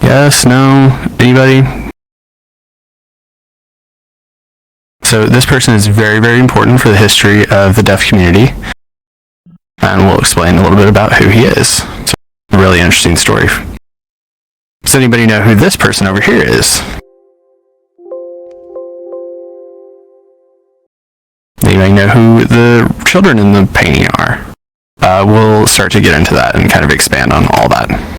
Yes, no, anybody? So this person is very, very important for the history of the deaf community, and we'll explain a little bit about who he is. It's a really interesting story. Does anybody know who this person over here is? Anybody know who the children in the painting are? We'll start to get into that and kind of expand on all that.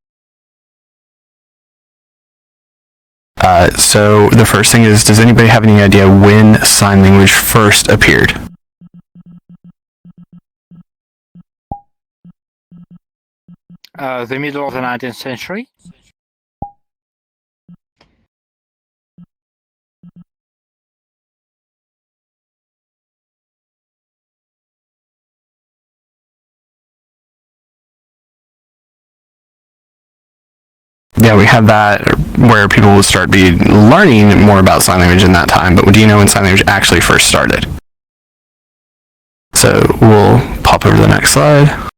So the first thing is, does anybody have any idea when sign language first appeared? The middle of the 19th century. Yeah, we have that where people will start learning more about sign language in that time, but do you know when sign language actually first started? So we'll pop over to the next slide.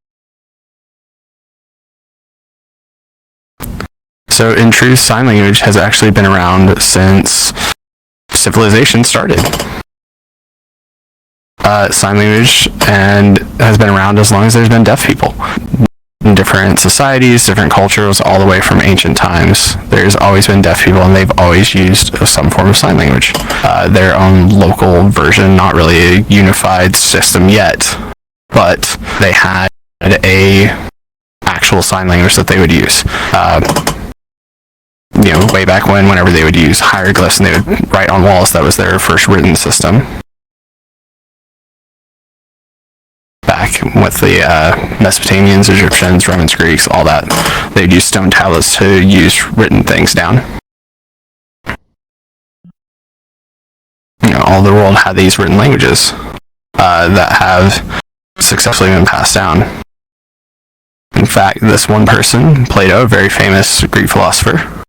So in truth, sign language has actually been around since civilization started. Sign language has been around as long as there's been deaf people. In different societies, different cultures, all the way from ancient times, there's always been deaf people, and they've always used some form of sign language. Their own local version, not really a unified system yet, but they had a actual sign language that they would use. Way back whenever they would use hieroglyphs and they would write on walls, that was their first written system. Back with the Mesopotamians, Egyptians, Romans, Greeks, all that, they'd use stone tablets to use written things down. All the world had these written languages that have successfully been passed down. In fact, this one person, Plato, a very famous Greek philosopher,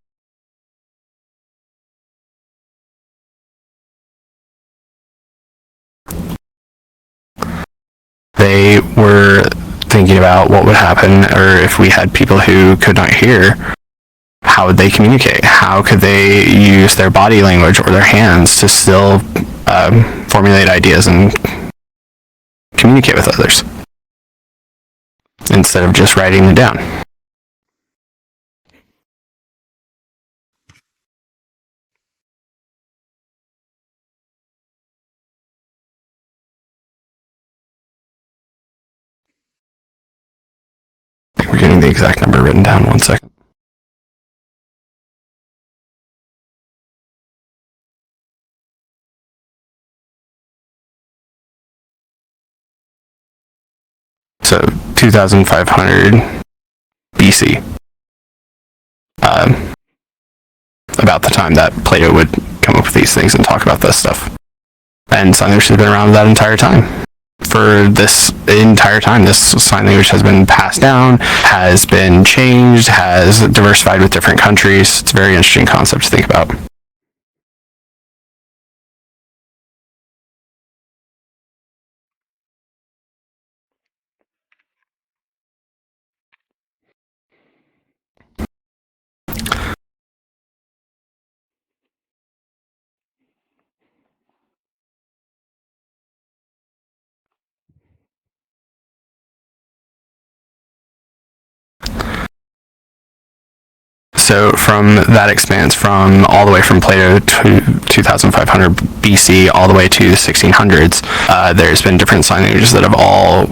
they were thinking about what would happen, or if we had people who could not hear, how would they communicate? How could they use their body language or their hands to still formulate ideas and communicate with others, instead of just writing it down? We're getting the exact number written down. 1 second. So 2500 BC. About the time that Plato would come up with these things and talk about this stuff. And sign language has been around that entire time. For this entire time, this sign language has been passed down, has been changed, has diversified with different countries. It's a very interesting concept to think about. So from that expanse, from all the way from Plato to 2500 BC, all the way to the 1600s, there's been different sign languages that have all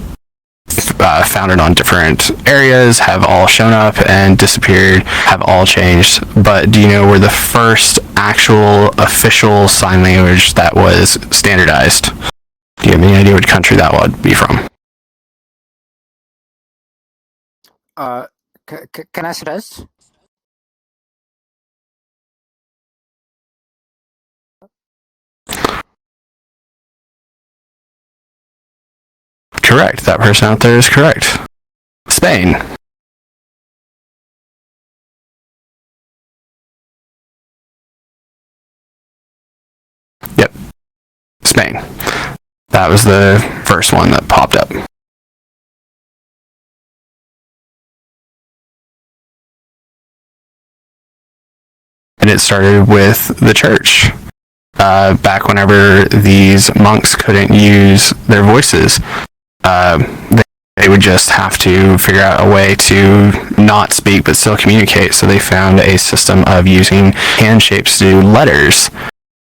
founded on different areas, have all shown up and disappeared, have all changed. But do you know where the first actual official sign language that was standardized? Do you have any idea which country that would be from? Can I suggest? Correct. That person out there is correct. Spain. Yep. Spain. That was the first one that popped up. And it started with the church. Back whenever these monks couldn't use their voices, they would just have to figure out a way to not speak but still communicate. So they found a system of using hand shapes to do letters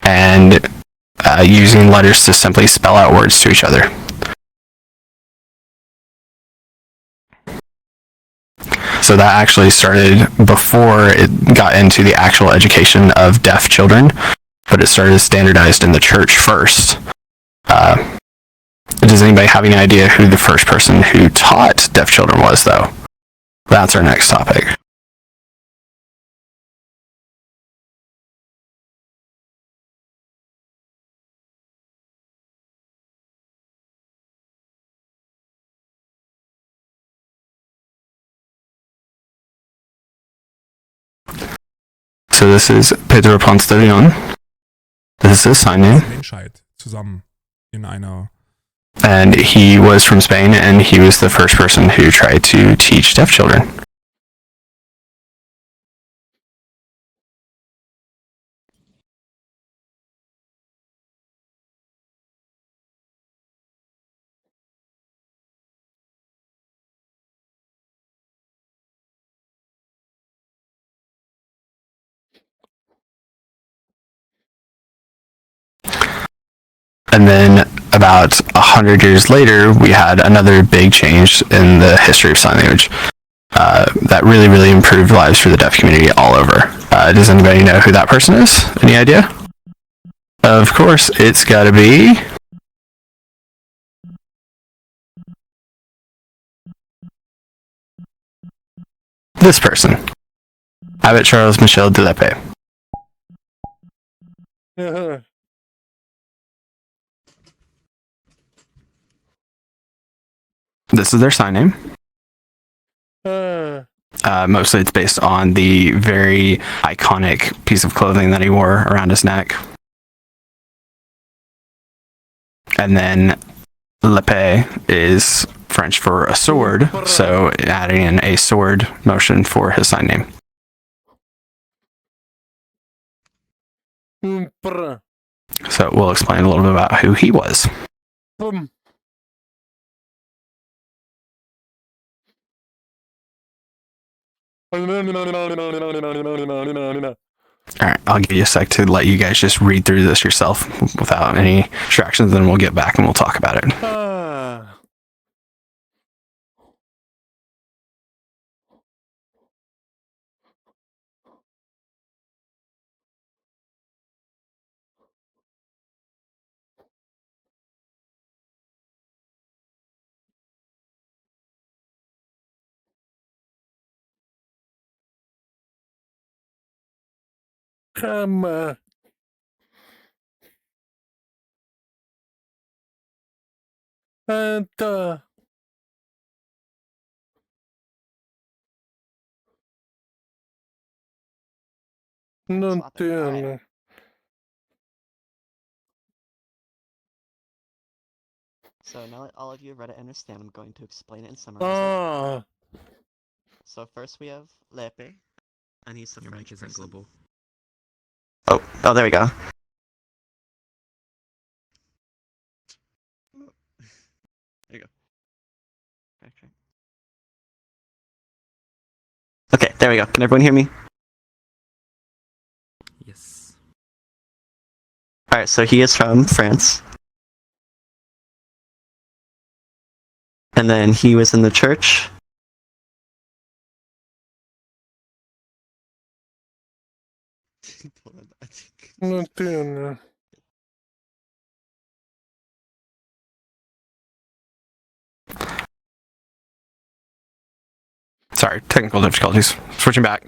and using letters to simply spell out words to each other. So that actually started before it got into the actual education of deaf children, but it started standardized in the church first. Does anybody have any idea who the first person who taught deaf children was, though? That's our next topic. So this is Pedro Ponce de Leon. This is his sign name. Menschheit zusammen in einer. And he was from Spain, and he was the first person who tried to teach deaf children. And then about 100 years later, we had another big change in the history of sign language that really, really improved lives for the deaf community all over. Does anybody know who that person is? Any idea? Of course, it's got to be this person, Abbot Charles Michel de l'Épée. This is their sign name. Mostly it's based on the very iconic piece of clothing that he wore around his neck. And then l'épée is French for a sword, so adding in a sword motion for his sign name. So we'll explain a little bit about who he was. Alright, I'll give you a sec to let you guys just read through this yourself without any distractions, then we'll get back and we'll talk about it. So now that all of you have read it and understand, I'm going to explain it and summarize it. So first we have Lepe, and he's the French person. Global. Oh, there we go. There you go. Okay, there we go. Can everyone hear me? Yes. Alright, so he is from France. And then he was in the church. Sorry, technical difficulties. Switching back.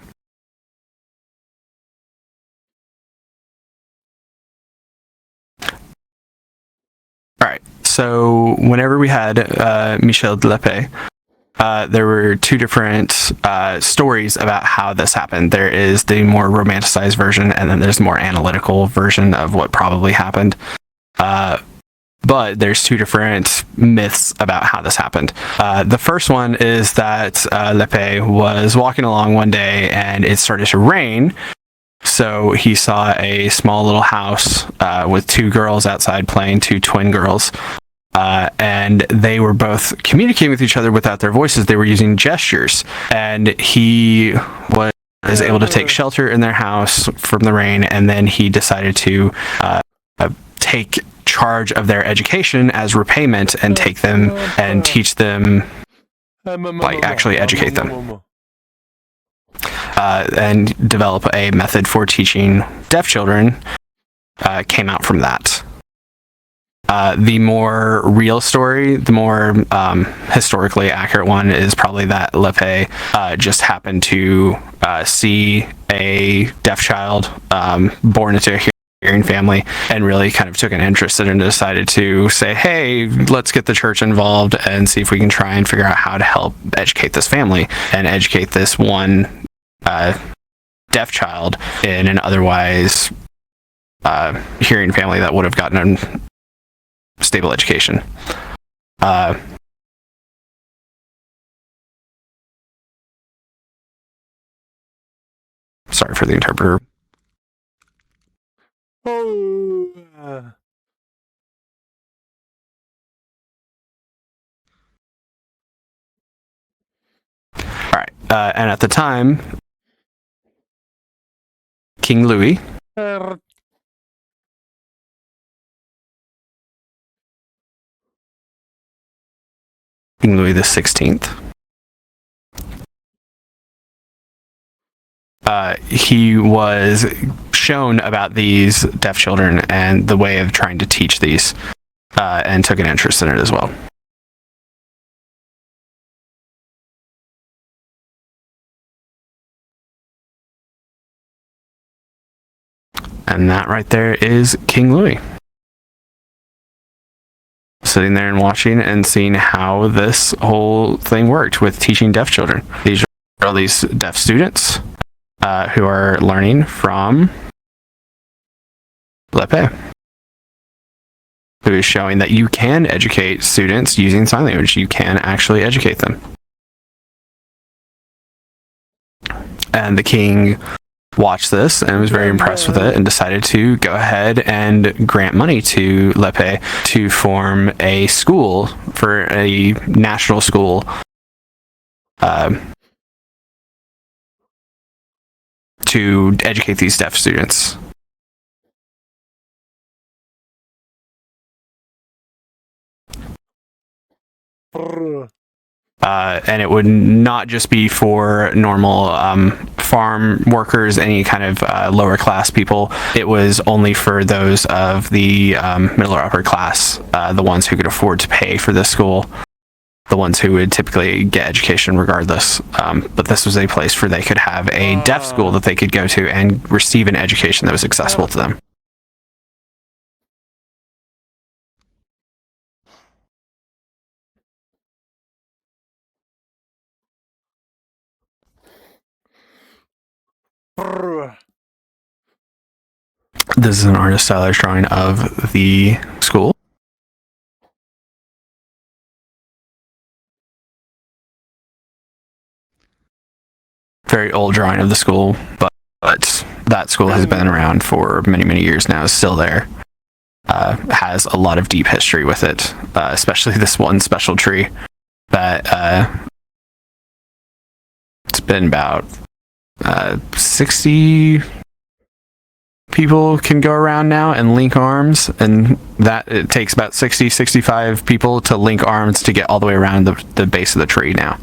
Alright, so whenever we had Michel de l'Épée, there were two different stories about how this happened. There is the more romanticized version, and then there's the more analytical version of what probably happened. But there's two different myths about how this happened. The first one is that L'Épée was walking along one day and it started to rain, So he saw a small little house with two girls outside playing, two twin girls. And they were both communicating with each other without their voices. They were using gestures. And he was able to take shelter in their house from the rain. And then he decided to take charge of their education as repayment and take them and teach them, like actually educate them. And develop a method for teaching deaf children came out from that. The more real story, the more historically accurate one is probably that Lepe just happened to see a deaf child born into a hearing family and really kind of took an interest in it and decided to say, hey, let's get the church involved and see if we can try and figure out how to help educate this family and educate this one deaf child in an otherwise hearing family that would have gotten a stable education. Sorry for the interpreter. Oh. All right, and at the time, King Louis the 16th. He was shown about these deaf children and the way of trying to teach these, and took an interest in it as well. And that right there is King Louis. Sitting there and watching and seeing how this whole thing worked with teaching deaf children. These are all these deaf students who are learning from Lepe, who is showing that you can educate students using sign language. You can actually educate them. And the king watched this and was very impressed with it and decided to go ahead and grant money to Lepe to form a school for a national school to educate these deaf students. And it would not just be for normal farm workers, any kind of lower class people. It was only for those of the middle or upper class, the ones who could afford to pay for this school, the ones who would typically get education regardless. But this was a place where they could have a deaf school that they could go to and receive an education that was accessible to them. This is an artist stylized drawing of the school. Very old drawing of the school, but that school has been around for many, many years now, is still there. Has a lot of deep history with it, especially this one special tree that it's been about 60 people can go around now and link arms, and that it takes about 65 people to link arms to get all the way around the base of the tree now.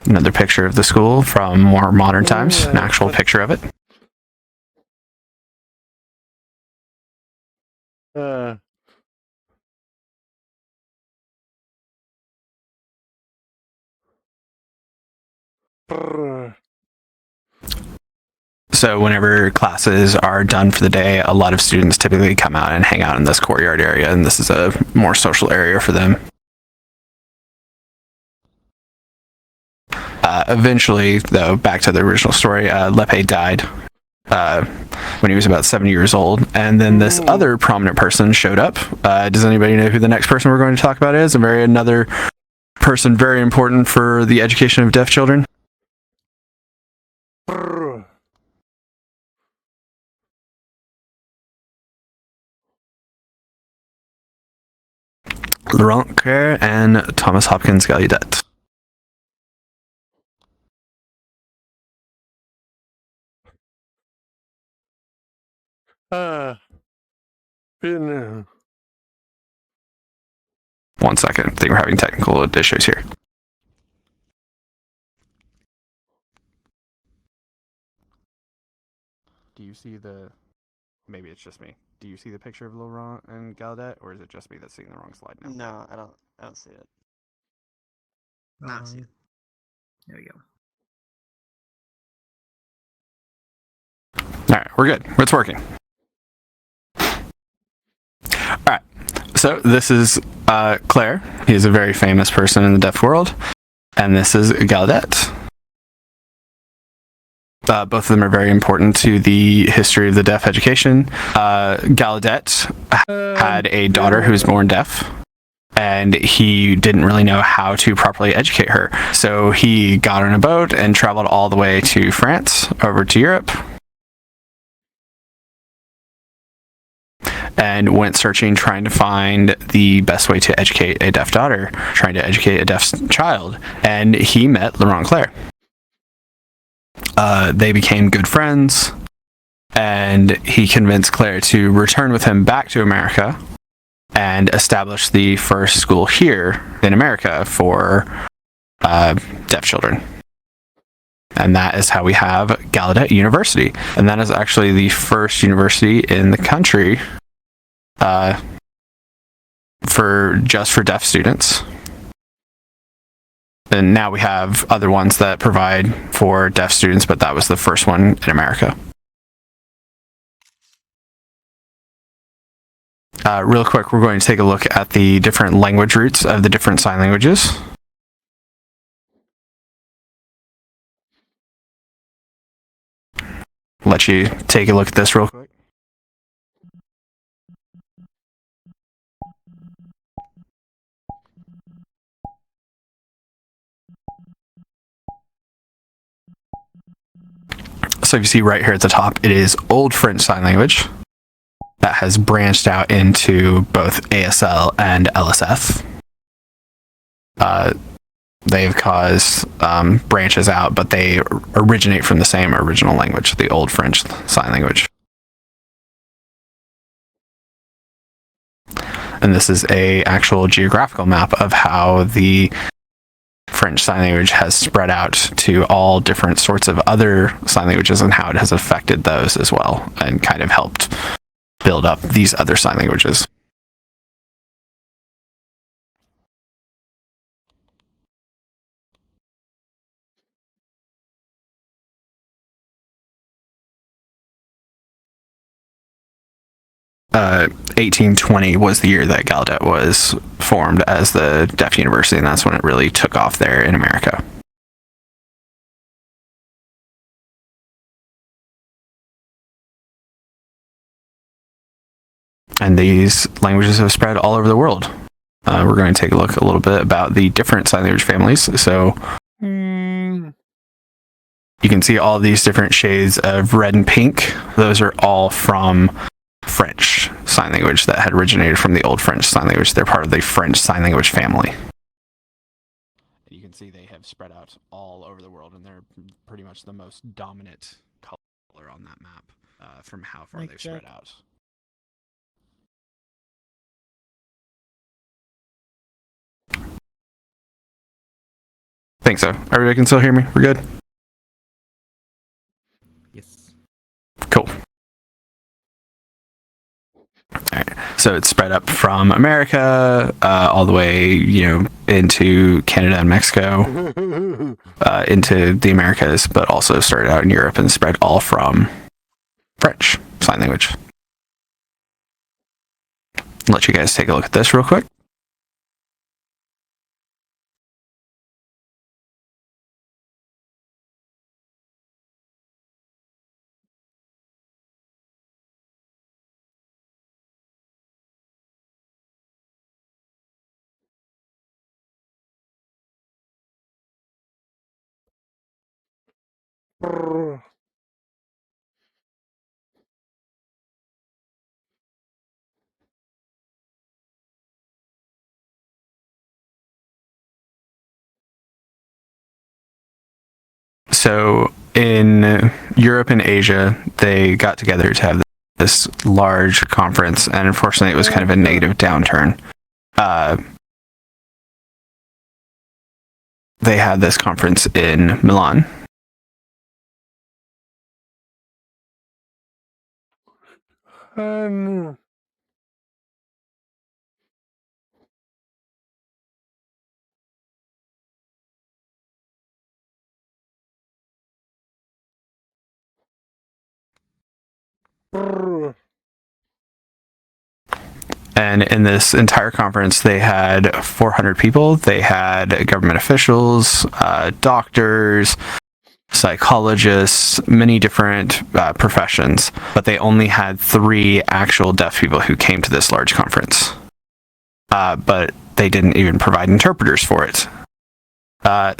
Another picture of the school from more modern times, an actual picture of it. So whenever classes are done for the day, a lot of students typically come out and hang out in this courtyard area, and this is a more social area for them. Eventually, though, back to the original story, Lepe died when he was about 70 years old. And then this other prominent person showed up. Does anybody know who the next person we're going to talk about is? Another person very important for the education of deaf children? Laurent Clair and Thomas Hopkins Gallaudet. Been, 1 second. I think we're having technical issues here. Do you see the... Maybe it's just me. Do you see the picture of Laurent and Gallaudet, or is it just me that's seeing the wrong slide now? No, I don't see it. Now I see it. There we go. Alright, we're good. It's working. Alright, so this is Claire. He's a very famous person in the deaf world. And this is Gallaudet. Both of them are very important to the history of the deaf education. Gallaudet had a daughter who was born deaf, and he didn't really know how to properly educate her. So he got on a boat and traveled all the way to France, over to Europe, and went searching, trying to find the best way to educate a deaf daughter, trying to educate a deaf child. And he met Laurent Clair. They became good friends, and he convinced Claire to return with him back to America and establish the first school here in America for deaf children. And that is how we have Gallaudet University. And that is actually the first university in the country for deaf students. And now we have other ones that provide for deaf students, but that was the first one in America. Real quick, we're going to take a look at the different language roots of the different sign languages. Let you take a look at this real quick. So if you see right here at the top, it is Old French Sign Language that has branched out into both ASL and LSF. They've caused branches out, but they originate from the same original language, the Old French Sign Language. And this is a actual geographical map of how the French Sign Language has spread out to all different sorts of other sign languages and how it has affected those as well, and kind of helped build up these other sign languages. Uh, 1820 was the year that Gallaudet was formed as the Deaf University, and that's when it really took off there in America. And these languages have spread all over the world. We're going to take a look a little bit about the different sign language families. So you can see all these different shades of red and pink. Those are all from French Sign Language that had originated from the Old French Sign Language. They're part of the French Sign Language family. You can see they have spread out all over the world, and they're pretty much the most dominant color on that map from how far they've spread out. Think so. Everybody can still hear me? We're good? Yes. Cool. Alright, so it's spread up from America all the way, into Canada and Mexico, into the Americas, but also started out in Europe and spread all from French Sign Language. I'll let you guys take a look at this real quick. So in Europe and Asia, they got together to have this large conference, and unfortunately, it was kind of a negative downturn. They had this conference in Milan. And in this entire conference, they had 400 people. They had government officials, doctors, psychologists, many different professions, but they only had 3 actual deaf people who came to this large conference. But they didn't even provide interpreters for it.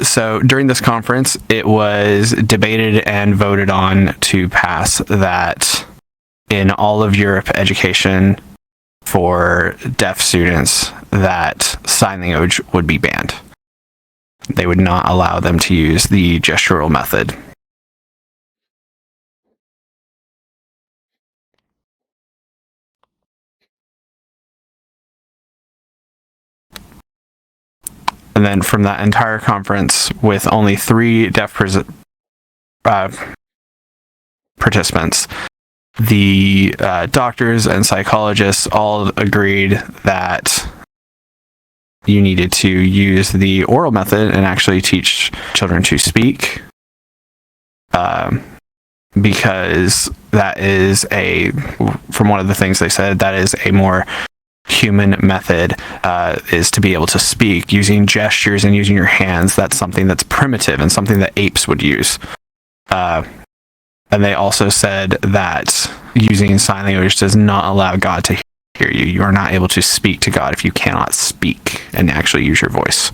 So during this conference, it was debated and voted on to pass that in all of Europe education for deaf students, that sign language would be banned. They would not allow them to use the gestural method. And then from that entire conference, with only 3 deaf participants, the doctors and psychologists all agreed that you needed to use the oral method and actually teach children to speak, because that is from one of the things they said, that is a more human method, is to be able to speak using gestures and using your hands. That's something that's primitive and something that apes would use. And they also said that using sign language does not allow God to hear you. You are not able to speak to God if you cannot speak and actually use your voice.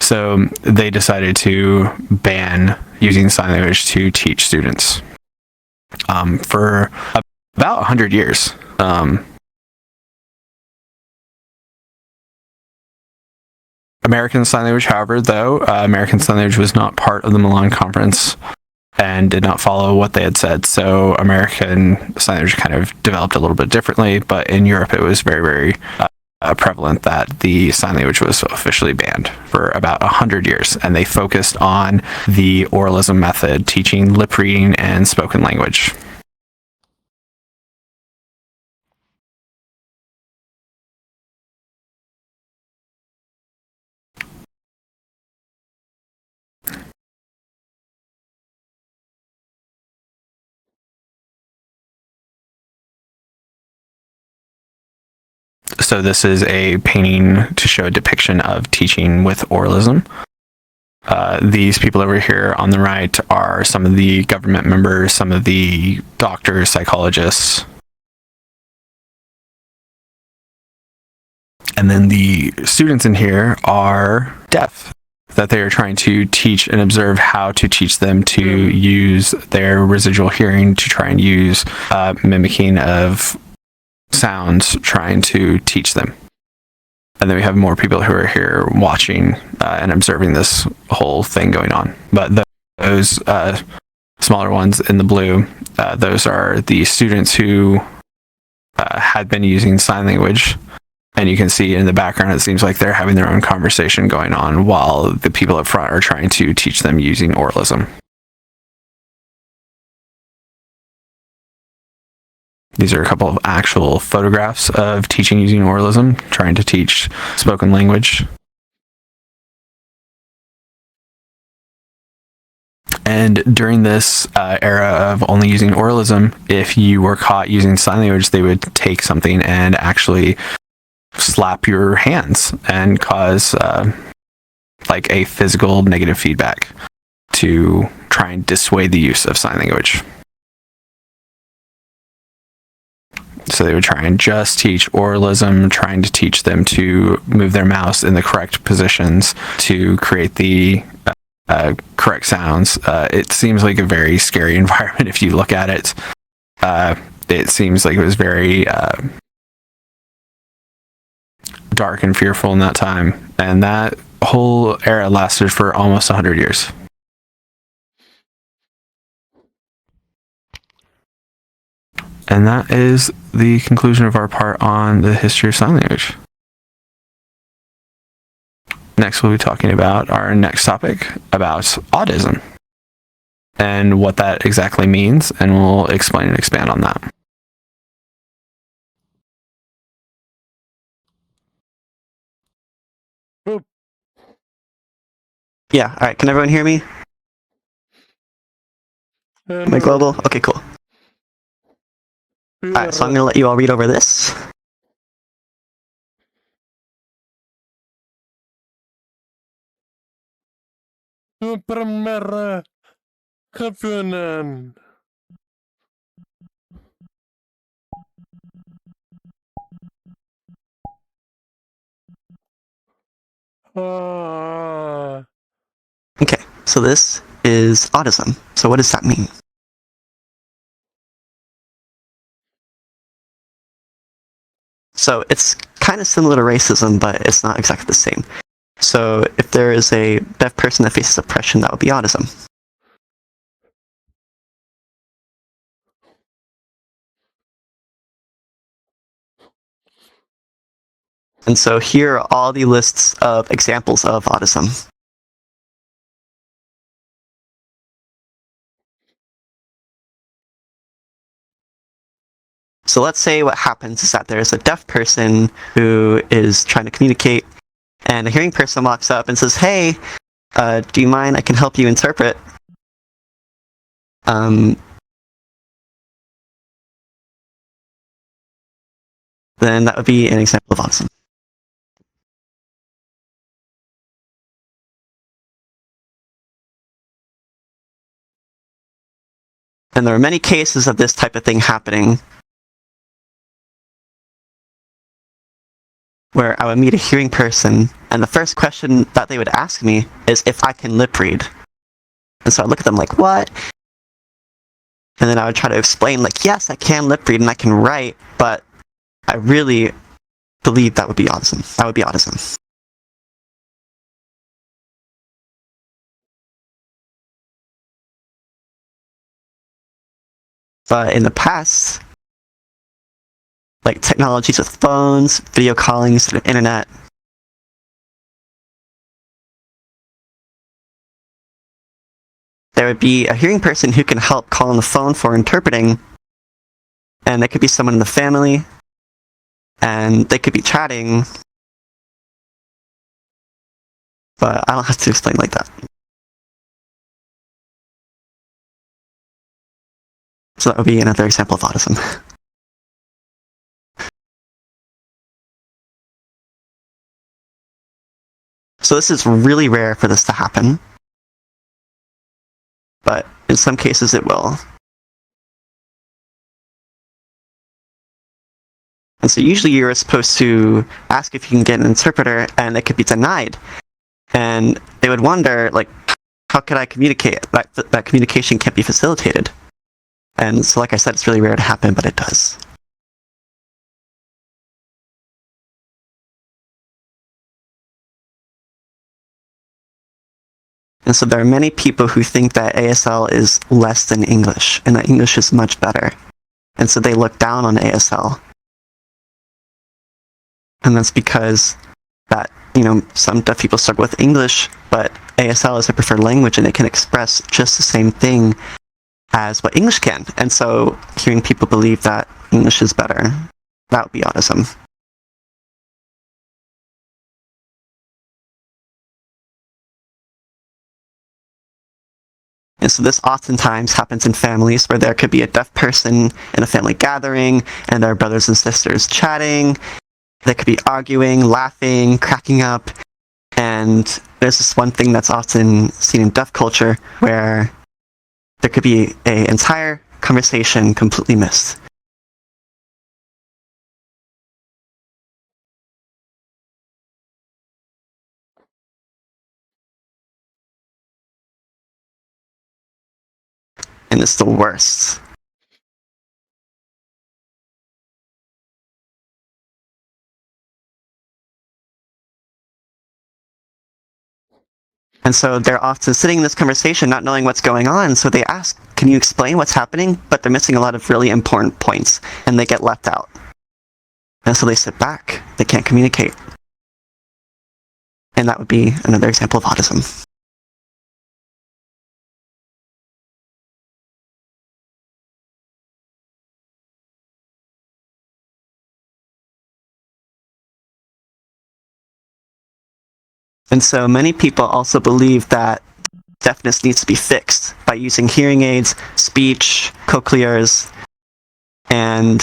So they decided to ban using sign language to teach students for about 100 years. American Sign Language, however, American Sign Language was not part of the Milan Conference and did not follow what they had said. So American Sign Language kind of developed a little bit differently, but in Europe it was very, very prevalent that the sign language was officially banned for about 100 years, and they focused on the oralism method, teaching lip reading and spoken language. So this is a painting to show a depiction of teaching with oralism. These people over here on the right are some of the government members, some of the doctors, psychologists. And then the students in here are deaf, that they are trying to teach and observe how to teach them to use their residual hearing to try and use mimicking of sounds, trying to teach them. And then we have more people who are here watching and observing this whole thing going on. But those smaller ones in the blue, those are the students who had been using sign language. And you can see in the background, it seems like they're having their own conversation going on while the people up front are trying to teach them using oralism. These are a couple of actual photographs of teaching using oralism, trying to teach spoken language. And during this era of only using oralism, if you were caught using sign language, they would take something and actually slap your hands and cause like a physical negative feedback to try and dissuade the use of sign language. So they would try and just teach oralism, trying to teach them to move their mouse in the correct positions to create the correct sounds. It seems like a very scary environment if you look at it. It seems like it was very dark and fearful in that time, and that whole era lasted for almost 100 years. And that is the conclusion of our part on the history of sign language. Next, we'll be talking about our next topic about audism and what that exactly means, and we'll explain and expand on that. Yeah, alright, can everyone hear me? Am I global? Okay, cool. Alright, so I'm gonna let you all read over this. Primeira campeonato. Okay, so this is audism. So what does that mean? So it's kind of similar to racism, but it's not exactly the same. So if there is a deaf person that faces oppression, that would be audism. And so here are all the lists of examples of audism. So let's say what happens is that there's a deaf person who is trying to communicate, and a hearing person walks up and says, "Hey, do you mind? I can help you interpret." Then that would be an example of audism. And there are many cases of this type of thing happening, where I would meet a hearing person, and the first question that they would ask me is if I can lip read. And so I look at them like, what? And then I would try to explain, like, yes, I can lip read and I can write, but I really believe that would be audism. That would be audism. But in the past, like technologies with phones, video calling, the internet, there would be a hearing person who can help call on the phone for interpreting, and it could be someone in the family, and they could be chatting, but I don't have to explain like that. So that would be another example of audism. So this is really rare for this to happen, but in some cases it will. And so usually you're supposed to ask if you can get an interpreter, and it could be denied. And they would wonder, like, how could I communicate? That communication can't be facilitated. And so, like I said, it's really rare to happen, but it does. And so there are many people who think that ASL is less than English, and that English is much better. And so they look down on ASL. And that's because that, some deaf people struggle with English, but ASL is a preferred language and it can express just the same thing as what English can. And so hearing people believe that English is better, that would be audism. And so this oftentimes happens in families where there could be a deaf person in a family gathering, and there are brothers and sisters chatting. They could be arguing, laughing, cracking up. And there's this one thing that's often seen in deaf culture where there could be an entire conversation completely missed. and it's the worst. And so they're often sitting in this conversation not knowing what's going on, so they ask, can you explain what's happening? But they're missing a lot of really important points, and they get left out. And so they sit back. They can't communicate. And that would be another example of audism. And so many people also believe that deafness needs to be fixed by using hearing aids, speech, cochlears, and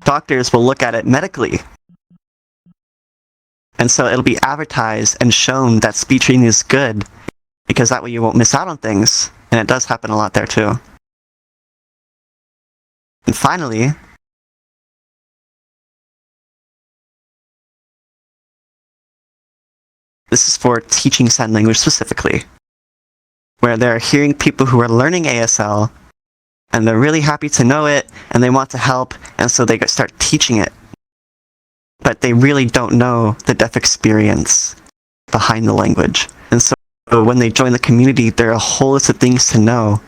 doctors will look at it medically. And so it'll be advertised and shown that speech reading is good, because that way you won't miss out on things. And it does happen a lot there too. And finally, this is for teaching sign language specifically, where they're hearing people who are learning ASL, and they're really happy to know it, and they want to help, and so they start teaching it. But they really don't know the deaf experience behind the language. And so when they join the community, there are a whole list of things to know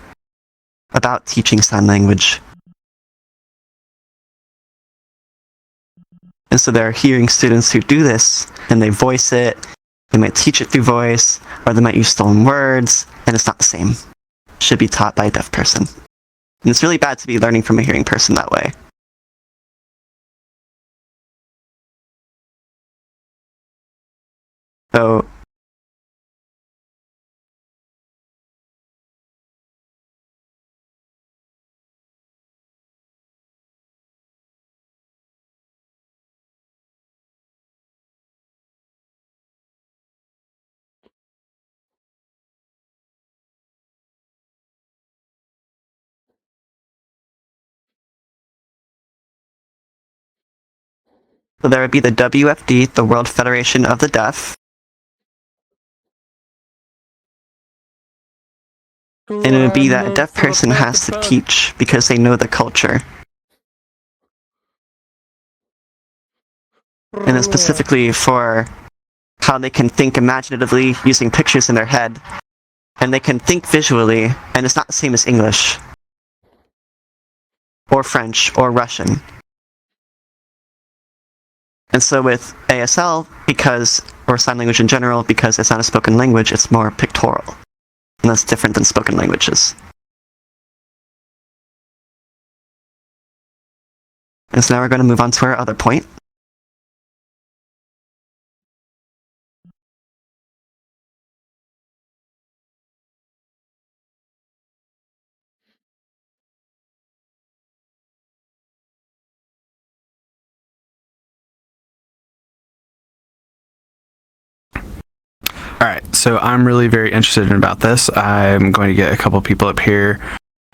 about teaching sign language. And so there are hearing students who do this, and they voice it. They might teach it through voice, or they might use stolen words, and it's not the same. It should be taught by a deaf person. And it's really bad to be learning from a hearing person that way. So, there would be the WFD, the World Federation of the Deaf. And it would be that a deaf person has to teach because they know the culture. And it's specifically for how they can think imaginatively using pictures in their head. And they can think visually, and it's not the same as English, or French, or Russian. And so with ASL, or sign language in general, because it's not a spoken language, it's more pictorial. And that's different than spoken languages. And so now we're going to move on to our other point. Alright, so I'm really very interested about this. I'm going to get a couple people up here.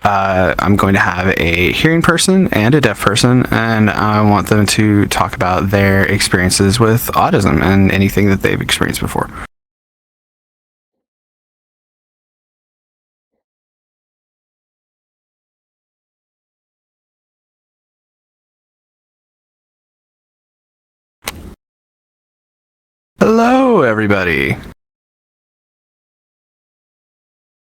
I'm going to have a hearing person and a deaf person, and I want them to talk about their experiences with autism and anything that they've experienced before. Hello, everybody.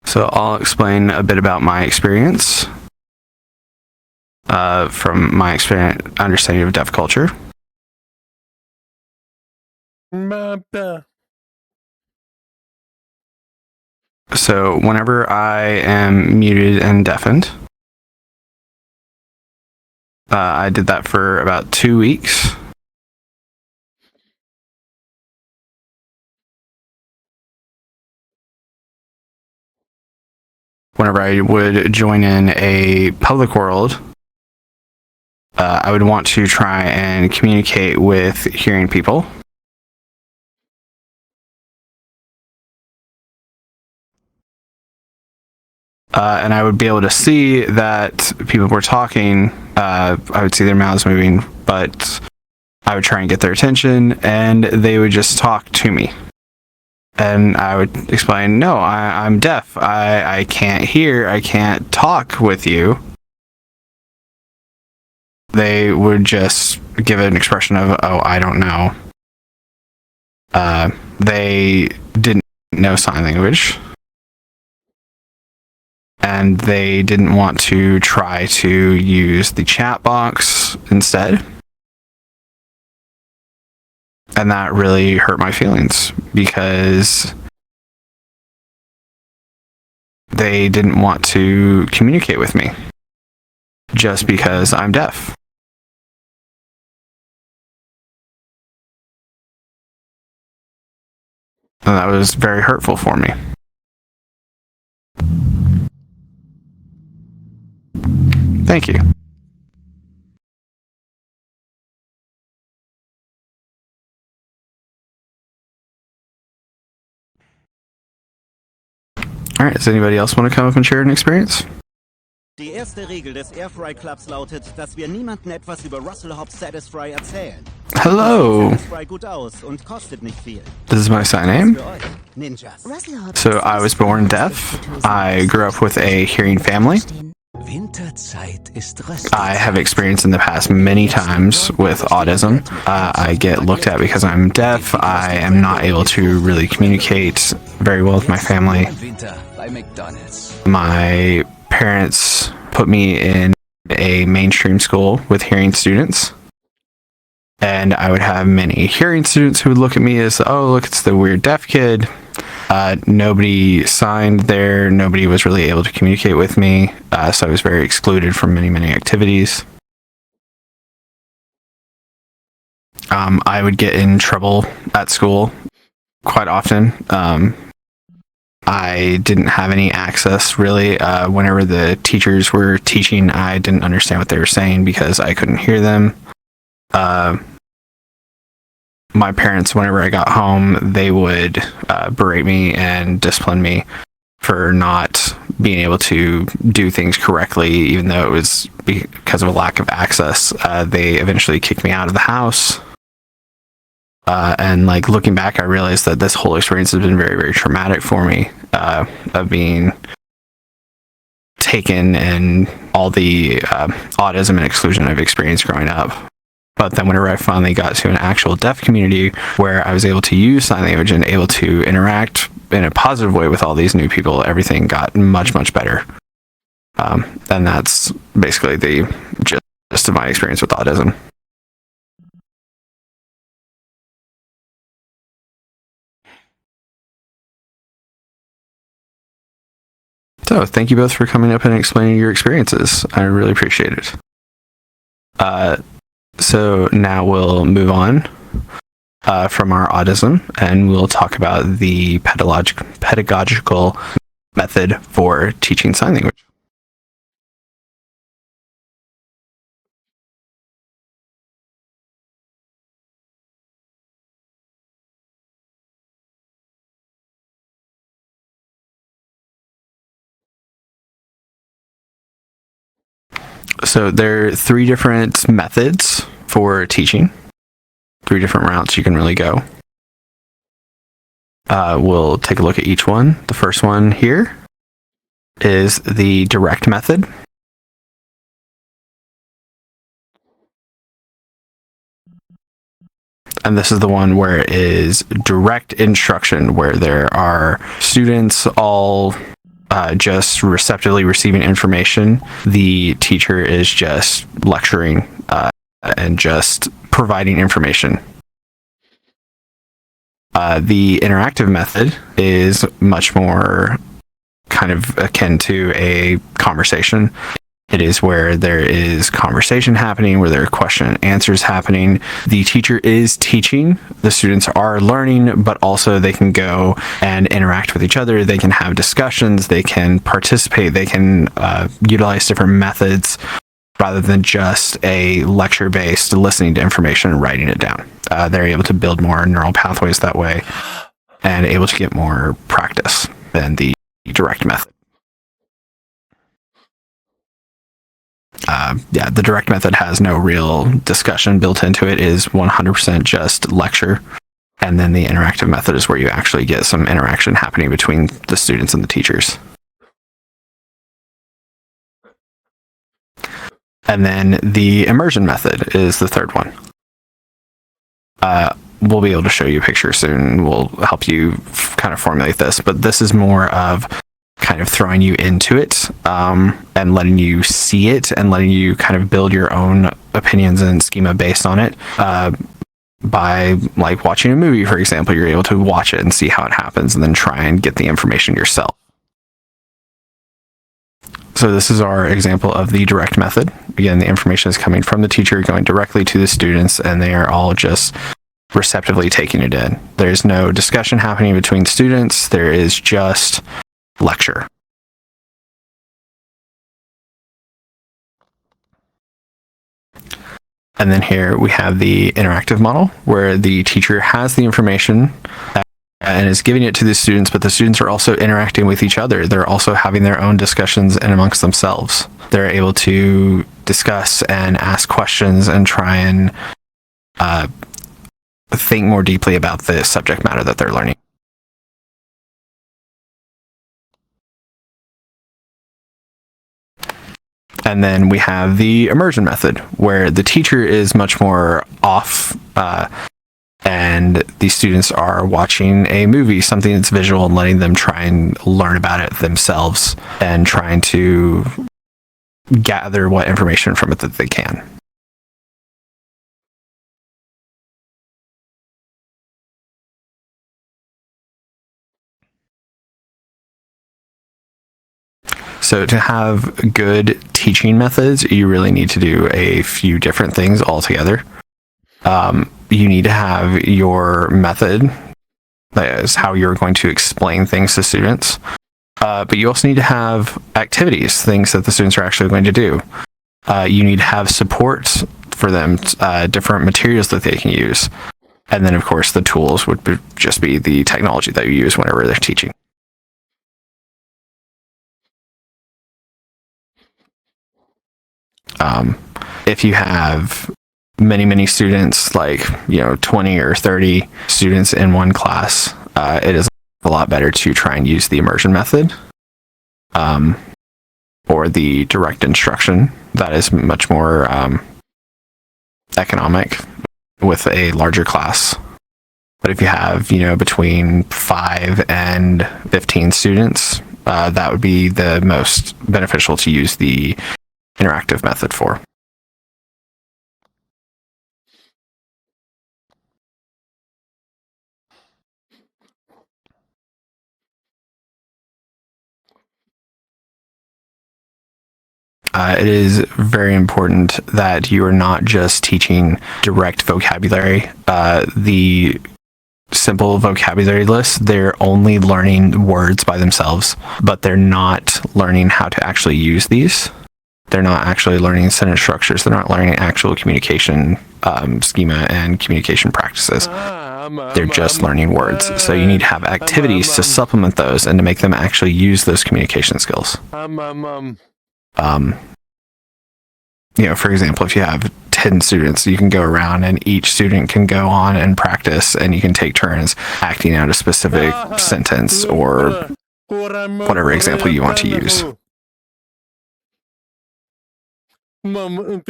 So I'll explain a bit about my experience from my understanding of deaf culture. So whenever I am muted and deafened, I did that for about 2 weeks. Whenever I would join in a public world, I would want to try and communicate with hearing people. And I would be able to see that people were talking. I would see their mouths moving, but I would try and get their attention, and they would just talk to me. And I would explain, no, I'm deaf. I can't hear. I can't talk with you. They would just give an expression of, oh, I don't know. They didn't know sign language. And they didn't want to try to use the chat box instead. And that really hurt my feelings because they didn't want to communicate with me just because I'm deaf. And that was very hurtful for me. Thank you. All right, does anybody else want to come up and share an experience? Die erste Regel des Airfry Clubs lautet, dass wir niemandem etwas über Russell Hobbs Satisfry erzählen. Hello. Satisfry gut aus und kostet nicht viel. This is my sign name. Für euch, Ninjas. So I was born deaf. I grew up with a hearing family. Winterzeit ist I have experienced in the past many times with audism. I get looked at because I'm deaf. I am not able to really communicate very well with my family. My parents put me in a mainstream school with hearing students. And I would have many hearing students who would look at me as, oh, look, it's the weird deaf kid. Nobody signed there. Nobody was really able to communicate with me. So I was very excluded from many, many activities. I would get in trouble at school quite often. I didn't have any access really. Whenever the teachers were teaching, I didn't understand what they were saying because I couldn't hear them. My parents, whenever I got home, they would berate me and discipline me for not being able to do things correctly, even though it was because of a lack of access. They eventually kicked me out of the house. And like looking back, I realized that this whole experience has been very, very traumatic for me, of being taken and all the autism and exclusion I've experienced growing up. But then whenever I finally got to an actual deaf community where I was able to use sign language and able to interact in a positive way with all these new people, everything got much, much better. And that's basically the gist of my experience with autism. So thank you both for coming up and explaining your experiences. I really appreciate it. So now we'll move on from our autism, and we'll talk about the pedagogical method for teaching sign language. So there are 3 different methods for teaching, 3 different routes you can really go. We'll take a look at each one. The first one here is the direct method. And this is the one where it is direct instruction, where there are students all just receptively receiving information. The teacher is just lecturing and just providing information. The interactive method is much more kind of akin to a conversation. It is where there is conversation happening, where there are question and answers happening. The teacher is teaching, the students are learning, but also they can go and interact with each other. They can have discussions, they can participate, they can utilize different methods rather than just a lecture-based listening to information and writing it down. They're able to build more neural pathways that way and able to get more practice than the direct method. The direct method has no real discussion built into it. It is 100% just lecture. And then the interactive method is where you actually get some interaction happening between the students and the teachers. And then the immersion method is the third one. We'll be able to show you a picture soon. We'll help you kind of formulate this, but this is more of kind of throwing you into it and letting you see it and letting you kind of build your own opinions and schema based on it. By like watching a movie, for example, you're able to watch it and see how it happens and then try and get the information yourself. So this is our example of the direct method. Again, the information is coming from the teacher, going directly to the students, and they are all just receptively taking it in. There's no discussion happening between students. There is just lecture. And then here we have the interactive model, where the teacher has the information and is giving it to the students, but the students are also interacting with each other. They're also having their own discussions and amongst themselves. They're able to discuss and ask questions and try and think more deeply about the subject matter that they're learning. And then we have the immersion method, where the teacher is much more off and the students are watching a movie, something that's visual, and letting them try and learn about it themselves and trying to gather what information from it that they can. So to have good teaching methods, you really need to do a few different things altogether. You need to have your method, that is how you're going to explain things to students. But you also need to have activities, things that the students are actually going to do. You need to have support for them, different materials that they can use. And then, of course, the tools would just be the technology that you use whenever they're teaching. If you have many students, like 20 or 30 students in one class, it is a lot better to try and use the immersion method or the direct instruction. That is much more economic with a larger class. But if you have between 5 and 15 students, that would be the most beneficial to use the interactive method for. It is very important that you are not just teaching direct vocabulary. The simple vocabulary lists, they're only learning words by themselves, but they're not learning how to actually use these. They're not actually learning sentence structures. They're not learning actual communication schema and communication practices. They're just learning words. So you need to have activities to supplement those and to make them actually use those communication skills. For example, if you have 10 students, you can go around and each student can go on and practice, and you can take turns acting out a specific sentence or whatever example you want to use. And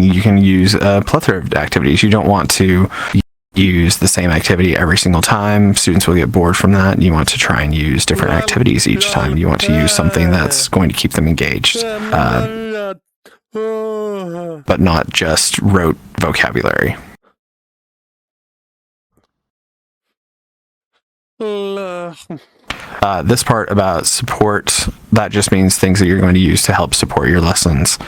you can use a plethora of activities. You don't want to use the same activity every single time. Students will get bored from that. You want to try and use different activities each time. You want to use something that's going to keep them engaged, but not just rote vocabulary. This part about support, that just means things that you're going to use to help support your lessons,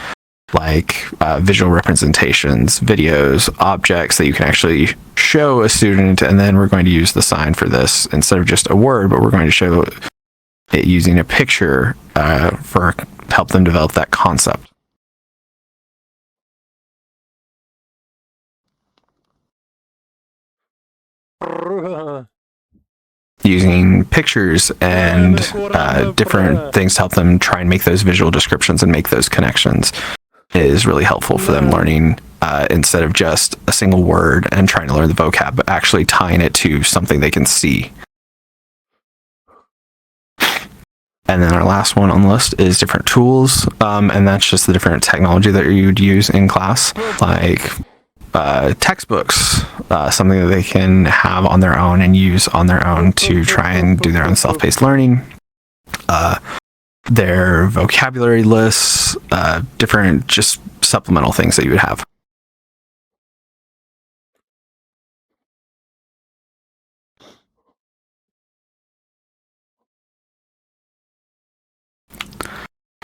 like visual representations, videos, objects that you can actually show a student, and then we're going to use the sign for this instead of just a word, but we're going to show it using a picture for help them develop that concept. Using pictures and different things to help them try and make those visual descriptions and make those connections is really helpful for them learning instead of just a single word and trying to learn the vocab, but actually tying it to something they can see. And then our last one on the list is different tools, and that's just the different technology that you would use in class, like textbooks, something that they can have on their own and use on their own to try and do their own self-paced learning. Their vocabulary lists, different just supplemental things that you would have.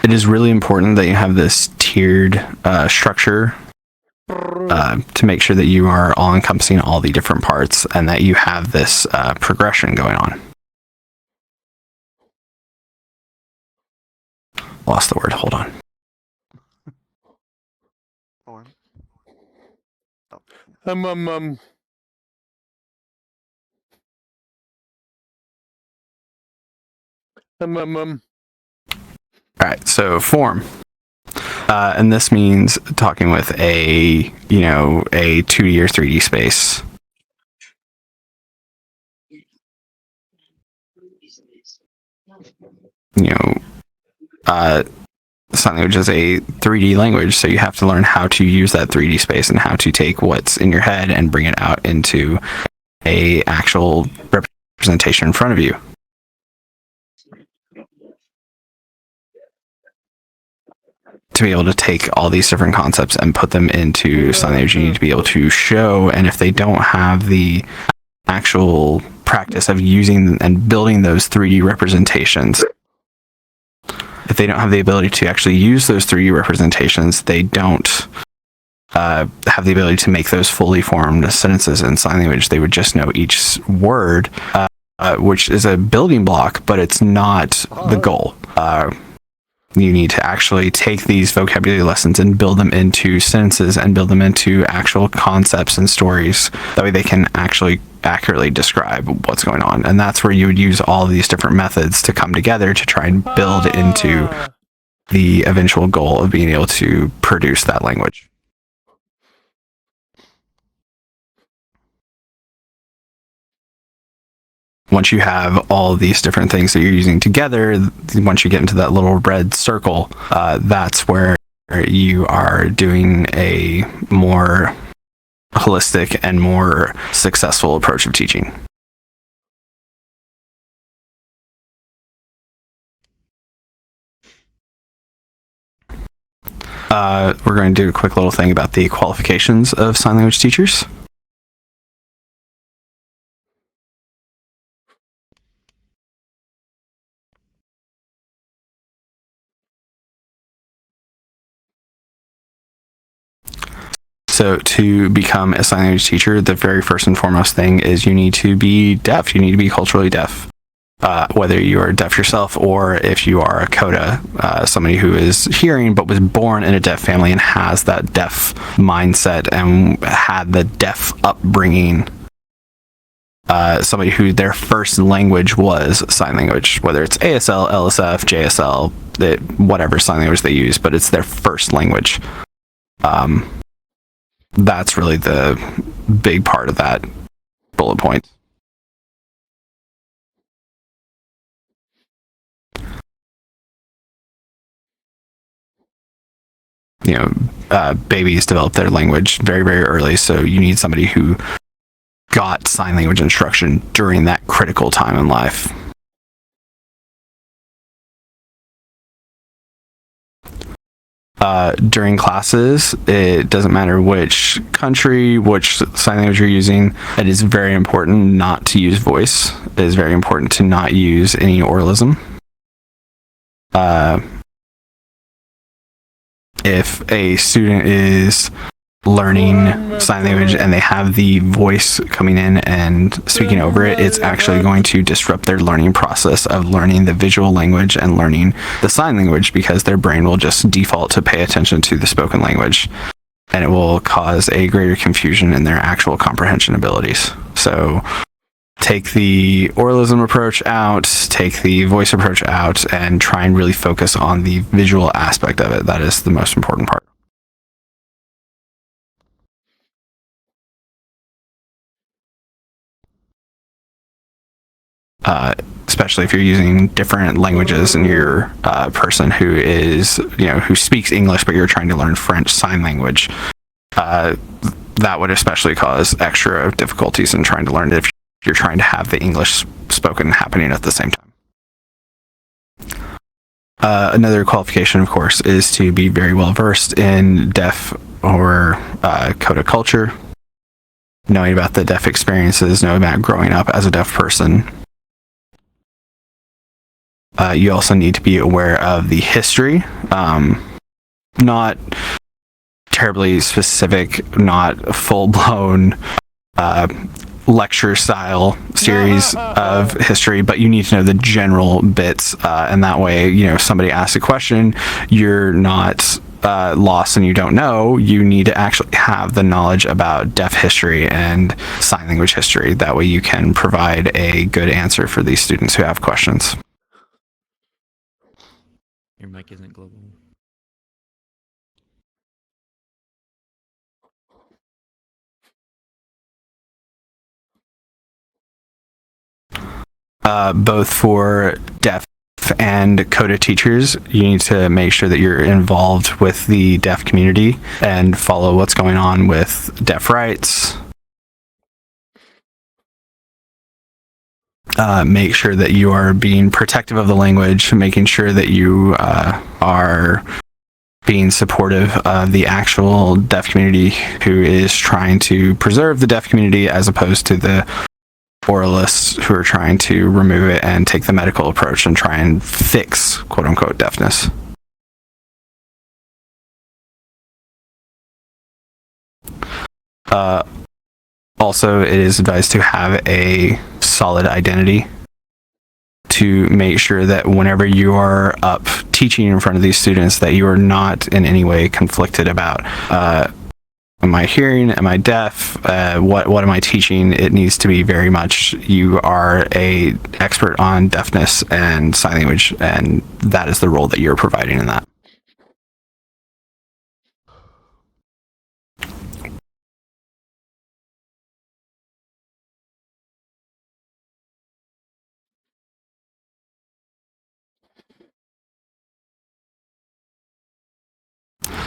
It is really important that you have this tiered structure to make sure that you are all encompassing all the different parts and that you have this progression going on. Lost the word, hold on. Form. All right, so form. And this means talking with a 2D or 3D space. Sign language is a 3D language, so you have to learn how to use that 3D space and how to take what's in your head and bring it out into a actual representation in front of you. To be able to take all these different concepts and put them into sign language, you need to be able to show, and if they don't have the actual practice of using and building those 3D representations, if they don't have the ability to actually use those 3D representations, they don't have the ability to make those fully formed sentences in sign language. They would just know each word, which is a building block, but it's not the goal. You need to actually take these vocabulary lessons and build them into sentences and build them into actual concepts and stories. That way they can actually accurately describe what's going on. And that's where you would use all these different methods to come together to try and build into the eventual goal of being able to produce that language. Once you have all these different things that you're using together, once you get into that little red circle, that's where you are doing a more holistic and more successful approach of teaching. We're going to do a quick little thing about the qualifications of sign language teachers. So to become a sign language teacher, the very first and foremost thing is you need to be deaf. You need to be culturally deaf. Whether you are deaf yourself or if you are a coda, somebody who is hearing but was born in a deaf family and has that deaf mindset and had the deaf upbringing, somebody who their first language was sign language, whether it's ASL, LSF, JSL, whatever sign language they use, but it's their first language. That's really the big part of that bullet point. Babies develop their language very, very early, so you need somebody who got sign language instruction during that critical time in life. During classes, it doesn't matter which country, which sign language you're using, it is very important not to use voice. It is very important to not use any oralism. If a student is learning sign language and they have the voice coming in and speaking over it, it's actually going to disrupt their learning process of learning the visual language and learning the sign language, because their brain will just default to pay attention to the spoken language, and it will cause a greater confusion in their actual comprehension abilities. So take the oralism approach out, take the voice approach out, and try and really focus on the visual aspect of it. That is the most important part. especially if you're using different languages and you're a person who is, who speaks English, but you're trying to learn French Sign Language. That would especially cause extra difficulties in trying to learn it if you're trying to have the English spoken happening at the same time. Another qualification, of course, is to be very well versed in deaf or coda culture, knowing about the deaf experiences, knowing about growing up as a deaf person. You also need to be aware of the history, not terribly specific, not full-blown lecture style series of history, but you need to know the general bits, and that way, if somebody asks a question, you're not lost and you don't know. You need to actually have the knowledge about deaf history and sign language history. That way you can provide a good answer for these students who have questions. Your mic isn't global. Both for deaf and coda teachers, you need to make sure that you're involved with the deaf community and follow what's going on with deaf rights. Make sure that you are being protective of the language, making sure that you are being supportive of the actual deaf community who is trying to preserve the deaf community, as opposed to the oralists who are trying to remove it and take the medical approach and try and fix quote-unquote deafness. Also, it is advised to have a solid identity to make sure that whenever you are up teaching in front of these students, that you are not in any way conflicted about am I hearing? Am I deaf? What am I teaching? It needs to be very much you are a expert on deafness and sign language, and that is the role that you're providing in that.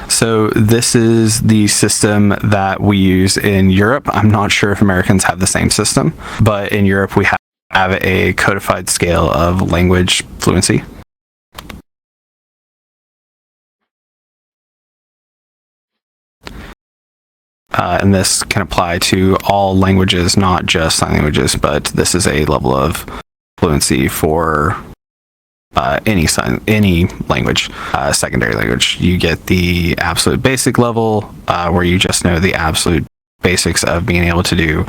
So this is the system that we use in Europe. I'm not sure if Americans have the same system, but in Europe we have a codified scale of language fluency. And this can apply to all languages, not just sign languages, but this is a level of fluency for any language, secondary language. You get the absolute basic level, where you just know the absolute basics of being able to do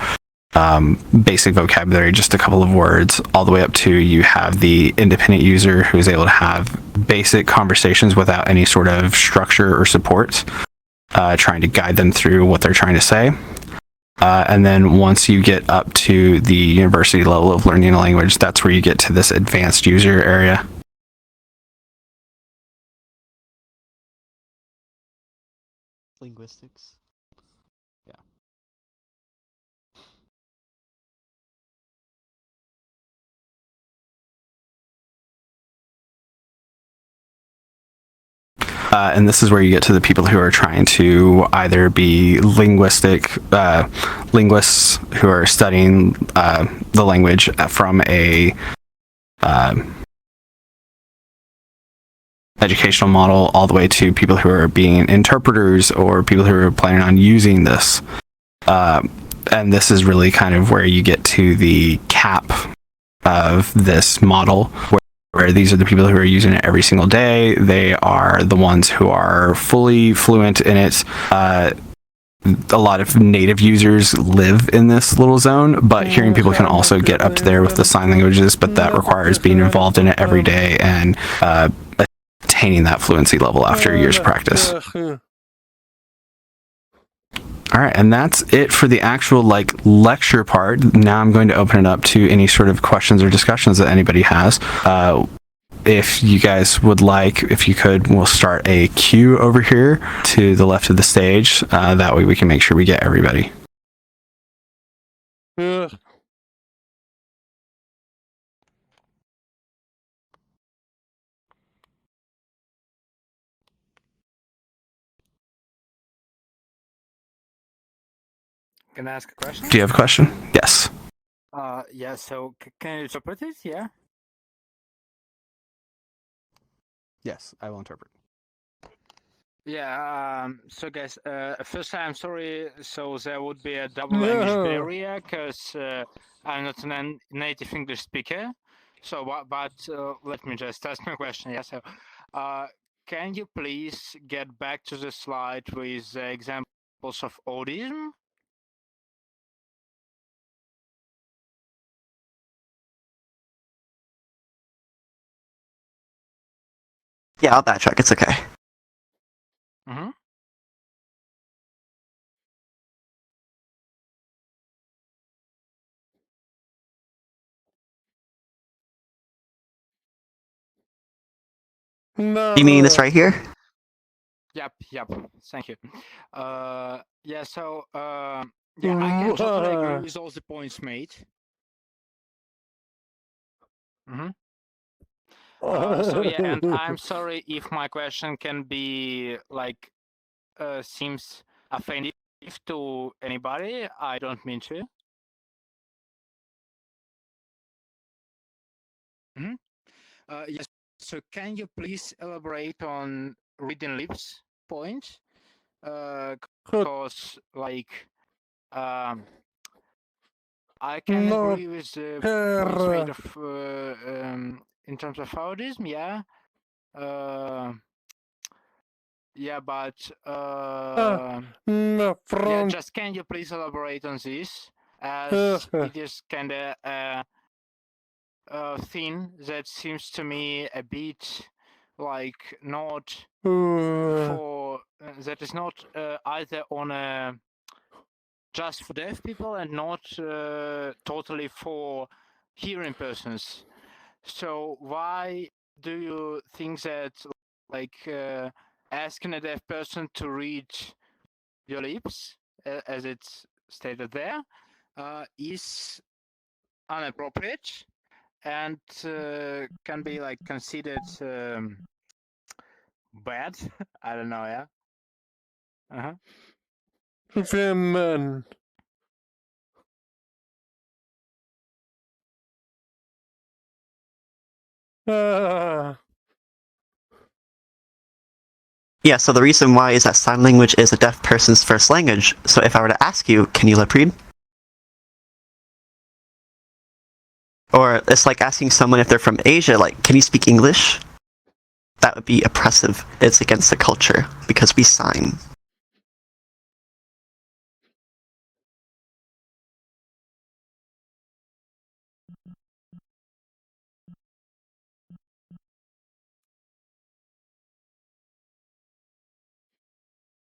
basic vocabulary, just a couple of words, all the way up to you have the independent user who is able to have basic conversations without any sort of structure or support, trying to guide them through what they're trying to say. And then once you get up to the university level of learning a language, that's where you get to this advanced user area. Linguistics. Yeah. And this is where you get to the people who are trying to either be linguists who are studying the language from a educational model, all the way to people who are being interpreters or people who are planning on using this. And this is really kind of where you get to the cap of this model, where these are the people who are using it every single day. They are the ones who are fully fluent in it. A lot of native users live in this little zone, but hearing people can also get up to there with the sign languages, but that requires being involved in it every day and attaining that fluency level after years of practice. All right, and that's it for the actual lecture part. Now I'm going to open it up to any sort of questions or discussions that anybody has. If you guys would like, if you could, we'll start a queue over here to the left of the stage. That way we can make sure we get everybody. Can I ask a question? Do you have a question? Yes. Yeah, so can you interpret it? Yeah? Yes, I will interpret. Yeah, so guys, first I'm sorry, so there would be a double language barrier, because I'm not a native English speaker. So, but let me just ask my question. Yeah, so can you please get back to the slide with examples of audism? Yeah, I'll backtrack. It's okay. Mm-hmm. No. You mean this right here? Yep, thank you. Yeah, so yeah, I can totally agree with all the points made. Mm-hmm. So yeah, and I'm sorry if my question can be like seems offensive to anybody. I don't mean to. Mm-hmm. Yes. So can you please elaborate on reading lips point? Because like I can agree with the points made of in terms of audism. Yeah. Yeah, but yeah, just can you please elaborate on this, as it is kind of a thing that seems to me a bit like not for that is not either on a just for deaf people and not totally for hearing persons. So why do you think that like asking a deaf person to read your lips, as it's stated there, is inappropriate and can be like considered bad? I don't know. Yeah. Uh-huh. Women. Yeah, so the reason why is that sign language is a deaf person's first language. So if I were to ask you, can you lip read? Or it's like asking someone if they're from Asia, like, can you speak English? That would be oppressive. It's against the culture because we sign.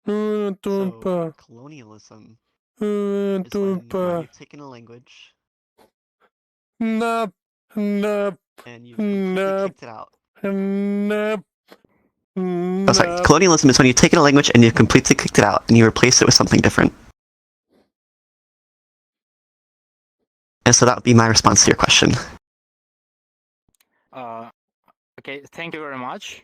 So colonialism is when you're taking a language Nope. Nope. and you completely Nope. kicked it out. Nope. Oh, sorry. Colonialism is when you've taken a language and you completely kicked it out and you replace it with something different. And so that would be my response to your question. Okay, thank you very much.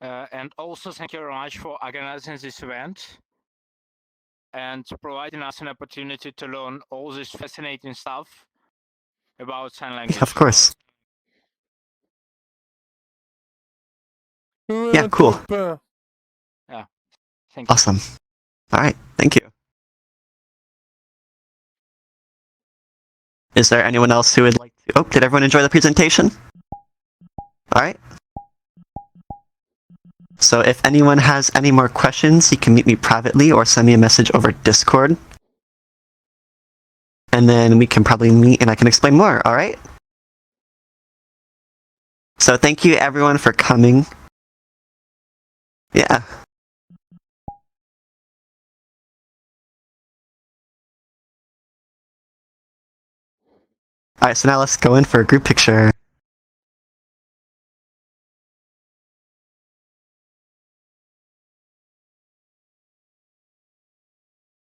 And also thank you very much for organizing this event and providing us an opportunity to learn all this fascinating stuff about sign language. Of course. Yeah, cool. Yeah, thank you. Awesome. All right, thank you. Is there anyone else who would like to... Oh, did everyone enjoy the presentation? All right. So if anyone has any more questions, you can meet me privately or send me a message over Discord. And then we can probably meet and I can explain more, all right? So thank you everyone for coming. Yeah. All right, so now let's go in for a group picture.